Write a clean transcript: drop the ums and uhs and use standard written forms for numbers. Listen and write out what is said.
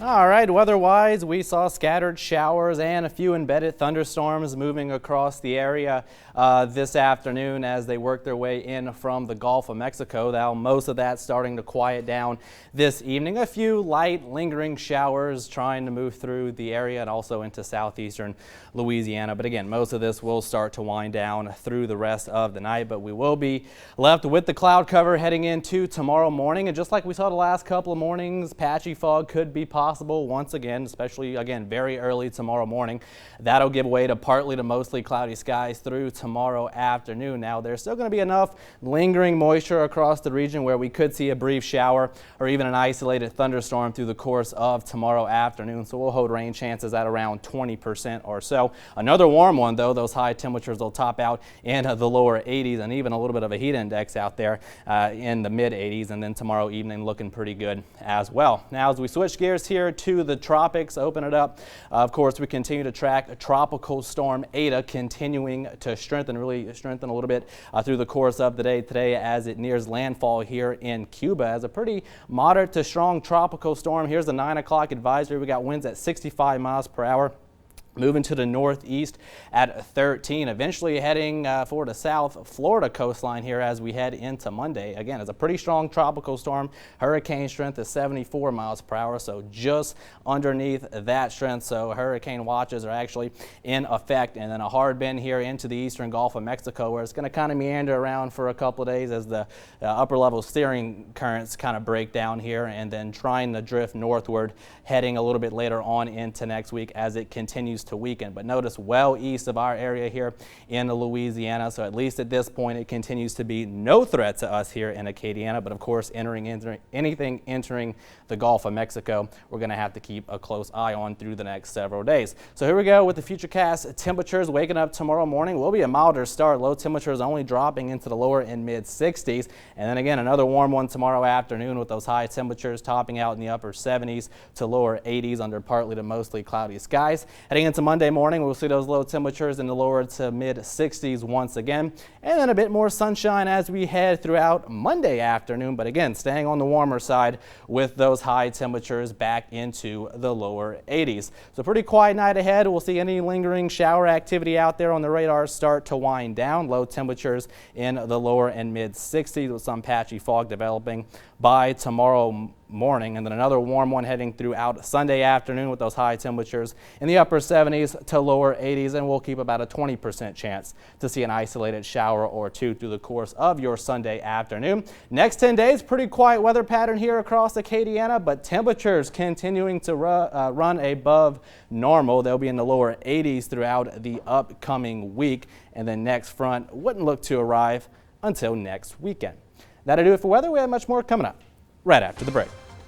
All right, weather-wise, we saw scattered showers and a few embedded thunderstorms moving across the area this afternoon as they work their way in from the Gulf of Mexico. Now, most of that starting to quiet down this evening. A few light, lingering showers trying to move through the area and also into southeastern Louisiana. But again, most of this will start to wind down through the rest of the night, but we will be left with the cloud cover heading into tomorrow morning. And just like we saw the last couple of mornings, patchy fog could be possible once again, especially again very early tomorrow morning. That'll give way to partly to mostly cloudy skies through tomorrow afternoon. Now, there's still going to be enough lingering moisture across the region where we could see a brief shower or even an isolated thunderstorm through the course of tomorrow afternoon. So we'll hold rain chances at around 20% or so. Another warm one, though. Those high temperatures will top out in the lower 80s and even a little bit of a heat index out there in the mid 80s. And then tomorrow evening looking pretty good as well. Now, as we switch gears here to the tropics, open it up. Of course, we continue to track Tropical Storm Eta continuing to really strengthen a little bit through the course of the day today as it nears landfall here in Cuba as a pretty moderate to strong tropical storm. Here's the 9 o'clock advisory. We got winds at 65 miles per hour. Moving to the northeast at 13, eventually heading for the South Florida coastline here as we head into Monday. Again, it's a pretty strong tropical storm. Hurricane strength is 74 miles per hour, so just underneath that strength. So hurricane watches are actually in effect. And then a hard bend here into the eastern Gulf of Mexico where it's going to kind of meander around for a couple of days as the upper level steering currents kind of break down here and then trying to drift northward heading a little bit later on into next week as it continues to weaken. But notice well east of our area here in Louisiana, so at least at this point it continues to be no threat to us here in Acadiana. But of course, anything entering the Gulf of Mexico, we're going to have to keep a close eye on through the next several days. So here we go with the futurecast temperatures. Waking up tomorrow morning will be a milder start. Low temperatures only dropping into the lower and mid 60s, and then again another warm one tomorrow afternoon with those high temperatures topping out in the upper 70s to lower 80s under partly to mostly cloudy skies. Heading into Monday morning, we'll see those low temperatures in the lower to mid 60s once again, and then a bit more sunshine as we head throughout Monday afternoon, but again staying on the warmer side with those high temperatures back into the lower 80s. So pretty quiet night ahead. We'll see any lingering shower activity out there on the radar start to wind down. Low temperatures in the lower and mid 60s with some patchy fog developing by tomorrow morning, and then another warm one heading throughout Sunday afternoon with those high temperatures in the upper 70s to lower 80s, and we'll keep about a 20% chance to see an isolated shower or two through the course of your Sunday afternoon. Next 10 days, pretty quiet weather pattern here across Acadiana, but temperatures continuing to run above normal. They'll be in the lower 80s throughout the upcoming week, and then next front wouldn't look to arrive until next weekend. That'll do it for weather. We have much more coming up right after the break.